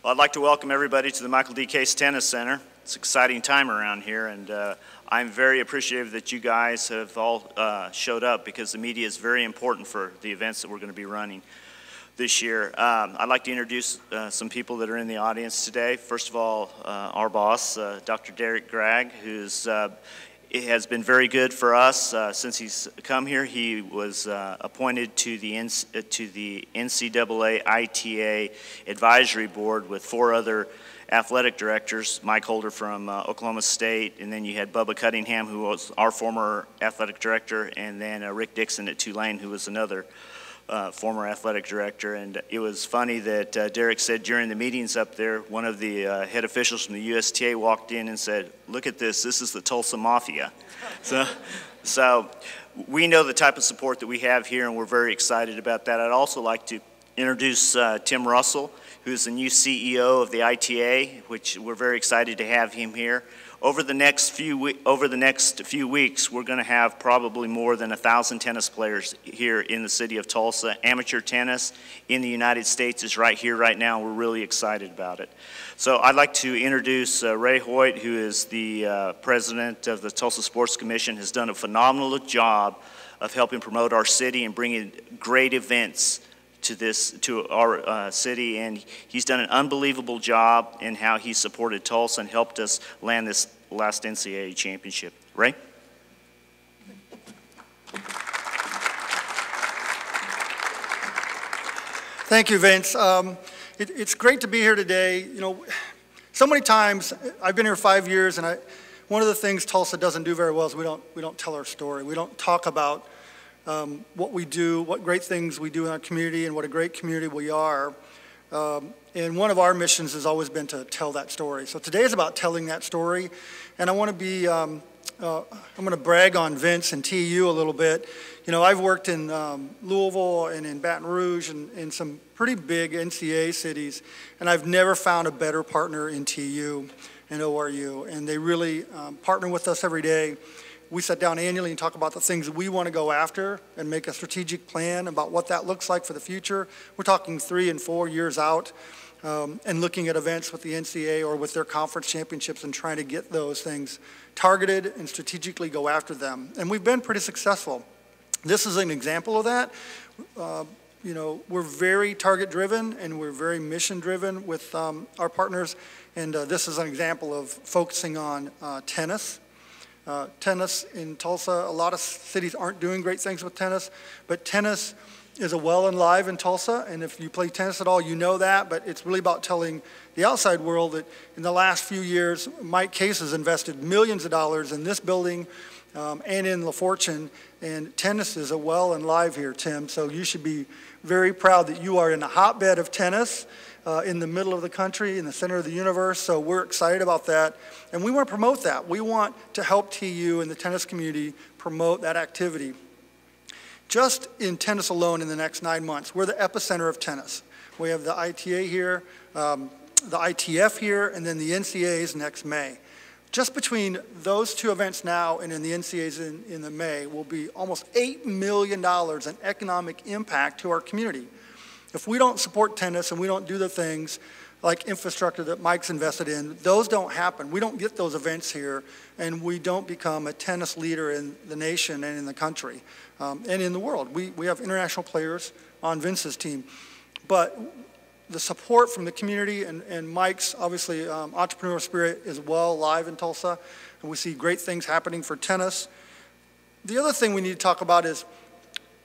Well, I'd like to welcome everybody to the Michael D. Case Tennis Center. It's an exciting time around here, and I'm very appreciative that you guys have all showed up, because the media is very important for the events that we're going to be running this year. I'd like to introduce some people that are in the audience today. First of all, our boss, Dr. Derek Gregg, who's has been very good for us since he's come here. He was appointed to the NCAA ITA Advisory Board with 4 other athletic directors, Mike Holder from Oklahoma State, and then you had Bubba Cunningham, who was our former athletic director, and then Rick Dixon at Tulane, who was another former athletic director. And it was funny that Derek said during the meetings up there, one of the head officials from the USTA walked in and said, "Look at this is the Tulsa Mafia." So we know the type of support that we have here, and we're very excited about that. I'd also like to introduce Tim Russell, who's the new CEO of the ITA, which we're very excited to have him here. Over the next few weeks, we're going to have probably more than 1,000 tennis players here in the city of Tulsa. Amateur tennis in the United States is right here, right now. We're really excited about it. So I'd like to introduce Ray Hoyt, who is the president of the Tulsa Sports Commission, has done a phenomenal job of helping promote our city and bringing great events to our city, and he's done an unbelievable job in how he supported Tulsa and helped us land this last NCAA championship. Ray? Thank you, Vince. It's great to be here today. You know, so many times, I've been here 5 years, and one of the things Tulsa doesn't do very well is we don't tell our story. We don't talk about what we do, what great things we do in our community, and what a great community we are. And one of our missions has always been to tell that story. So today is about telling that story. And I want to be, I'm going to brag on Vince and TU a little bit. You know, I've worked in Louisville and in Baton Rouge and in some pretty big NCAA cities, and I've never found a better partner in TU and ORU. And they really partner with us every day. We sit down annually and talk about the things that we want to go after and make a strategic plan about what that looks like for the future. We're talking 3 and 4 years out, and looking at events with the NCAA or with their conference championships and trying to get those things targeted and strategically go after them. And we've been pretty successful. This is an example of that. You know, we're very target-driven and we're very mission-driven with our partners. And this is an example of focusing on tennis. Tennis in Tulsa, a lot of cities aren't doing great things with tennis, but tennis is well and live in Tulsa, and if you play tennis at all, you know that, but it's really about telling the outside world that in the last few years, Mike Case has invested millions of dollars in this building and in La Fortune, and tennis is well and live here, Tim, so you should be very proud that you are in the hotbed of tennis. In the middle of the country, in the center of the universe, so we're excited about that. And we want to promote that. We want to help TU and the tennis community promote that activity. Just in tennis alone in the next 9 months, we're the epicenter of tennis. We have the ITA here, the ITF here, and then the NCAAs next May. Just between those 2 events now and in the NCAAs in the May will be almost $8 million in economic impact to our community. If we don't support tennis and we don't do the things like infrastructure that Mike's invested in, those don't happen. We don't get those events here, and we don't become a tennis leader in the nation and in the country and in the world. We have international players on Vince's team. But the support from the community and Mike's, obviously, entrepreneurial spirit is well alive in Tulsa, and we see great things happening for tennis. The other thing we need to talk about is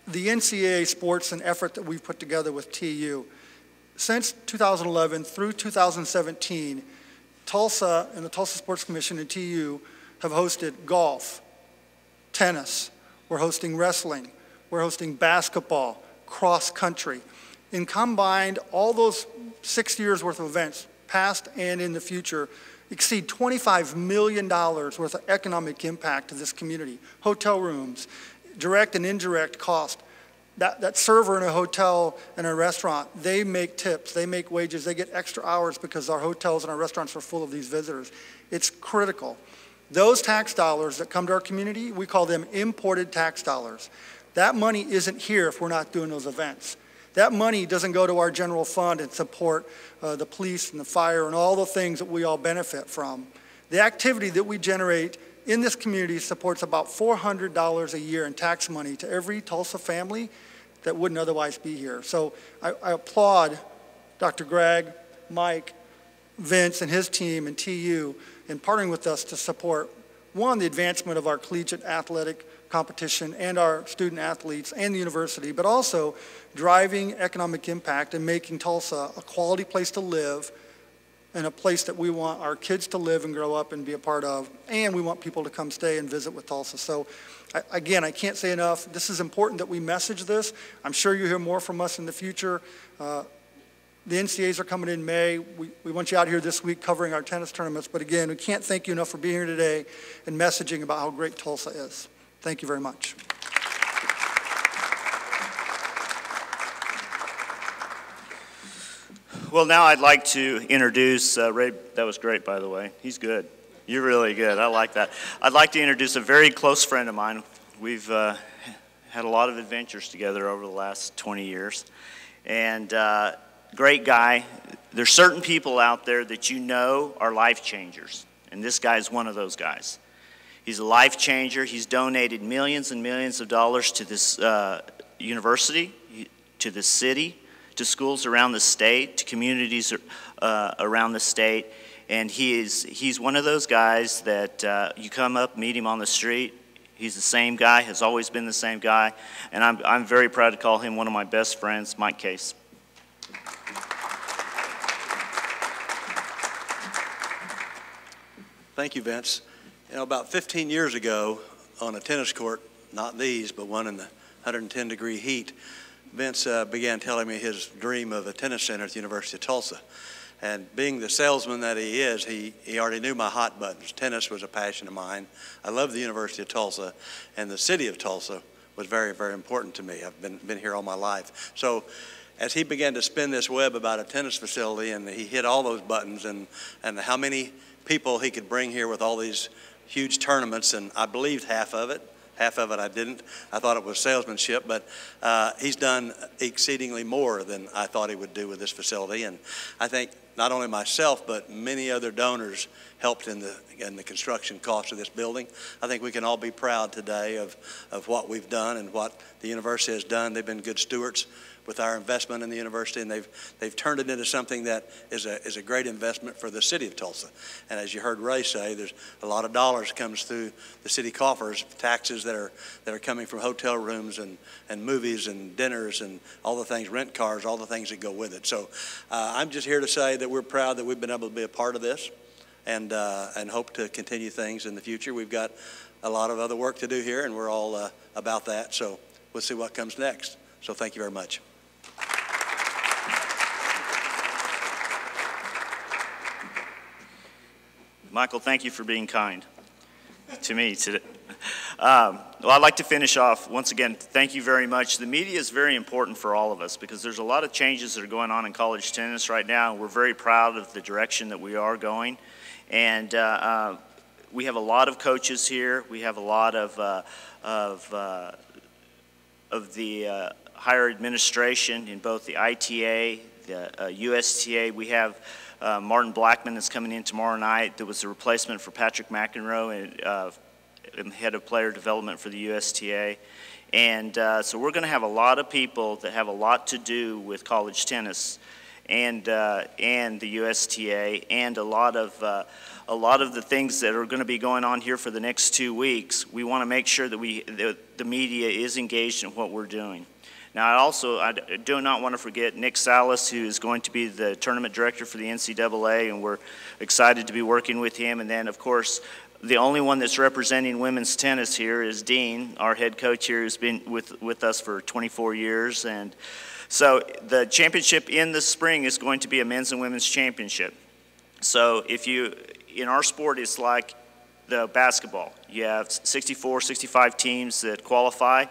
the NCAA sports and effort that we've put together with TU. Since 2011 through 2017, Tulsa and the Tulsa Sports Commission and TU have hosted golf, tennis, we're hosting wrestling, we're hosting basketball, cross country. In combined, all those 6 years worth of events, past and in the future, exceed $25 million worth of economic impact to this community. Hotel rooms, direct and indirect cost. That server in a hotel and a restaurant, they make tips, they make wages, they get extra hours because our hotels and our restaurants are full of these visitors. It's critical. Those tax dollars that come to our community, we call them imported tax dollars. That money isn't here if we're not doing those events. that money doesn't go to our general fund and support the police and the fire and all the things that we all benefit from. The activity that we generate in this community supports about $400 a year in tax money to every Tulsa family that wouldn't otherwise be here. So I applaud Dr. Gregg, Mike, Vince, and his team and TU in partnering with us to support, one, the advancement of our collegiate athletic competition and our student athletes and the university, but also driving economic impact and making Tulsa a quality place to live and a place that we want our kids to live and grow up and be a part of, and we want people to come stay and visit with Tulsa. So again, I can't say enough. This is important that we message this. I'm sure you'll hear more from us in the future. The NCAAs are coming in May. We want you out here this week covering our tennis tournaments. But again, we can't thank you enough for being here today and messaging about how great Tulsa is. Thank you very much. Well, now I'd like to introduce Ray. That was great, by the way. He's good. You're really good. I like that. I'd like to introduce a very close friend of mine. We've had a lot of adventures together over the last 20 years. And great guy. There's certain people out there that you know are life changers, and this guy's one of those guys. He's a life changer. He's donated millions and millions of dollars to this university, to the city, to schools around the state, to communities around the state, and he's one of those guys that you come up, meet him on the street. He's the same guy, has always been the same guy, and I'm very proud to call him one of my best friends, Mike Case. Thank you, Vince. You know, about 15 years ago on a tennis court, not these, but one in the 110-degree heat, Vince began telling me his dream of a tennis center at the University of Tulsa. And being the salesman that he is, he already knew my hot buttons. Tennis was a passion of mine. I love the University of Tulsa, and the city of Tulsa was very, very important to me. I've been here all my life. So as he began to spin this web about a tennis facility, and he hit all those buttons, and how many people he could bring here with all these huge tournaments, and I believed half of it. Half of it I didn't. I thought it was salesmanship, but he's done exceedingly more than I thought he would do with this facility. And I think not only myself, but many other donors helped in the construction cost of this building. I think we can all be proud today of what we've done and what the university has done. They've been good stewards with our investment in the university, and they've turned it into something that is a great investment for the city of Tulsa. And as you heard Ray say, there's a lot of dollars comes through the city coffers, taxes that are coming from hotel rooms and movies and dinners and all the things, rent cars, all the things that go with it. So I'm just here to say that we're proud that we've been able to be a part of this, and hope to continue things in the future. We've got a lot of other work to do here, and we're all about that. So we'll see what comes next. So thank you very much. Michael, thank you for being kind to me today. Well, I'd like to finish off. Once again, thank you very much. The media is very important for all of us because there's a lot of changes that are going on in college tennis right now, and we're very proud of the direction that we are going. And we have a lot of coaches here. We have a lot of the higher administration in both the ITA, the USTA. We have Martin Blackman that's coming in tomorrow night. That was a replacement for Patrick McEnroe and head of player development for the USTA. And so we're going to have a lot of people that have a lot to do with college tennis and the USTA, and a lot of the things that are going to be going on here for the next 2 weeks. We want to make sure that the media is engaged in what we're doing. Now, I do not want to forget Nick Salas, who is going to be the tournament director for the NCAA, and we're excited to be working with him. And then, of course, the only one that's representing women's tennis here is Dean, our head coach here, who's been with us for 24 years. And so the championship in the spring is going to be a men's and women's championship. So in our sport, it's like the basketball. You have 64, 65 teams that qualify.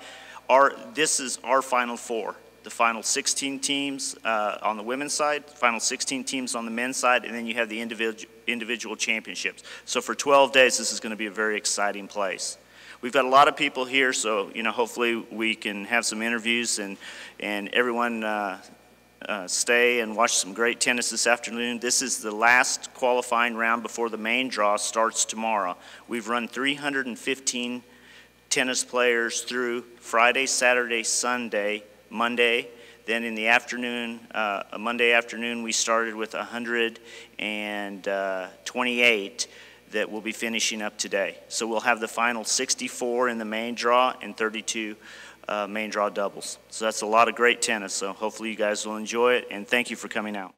This is our Final Four, the final 16 teams on the women's side, final 16 teams on the men's side, and then you have the individual championships. So for 12 days, this is going to be a very exciting place. we've got a lot of people here, so hopefully we can have some interviews and everyone stay and watch some great tennis this afternoon. This is the last qualifying round before the main draw starts tomorrow. We've run 315 tennis players through Friday, Saturday, Sunday, Monday. Then in the afternoon, Monday afternoon, we started with 128 that will be finishing up today. So we'll have the final 64 in the main draw and 32 main draw doubles. So that's a lot of great tennis. So hopefully you guys will enjoy it, and thank you for coming out.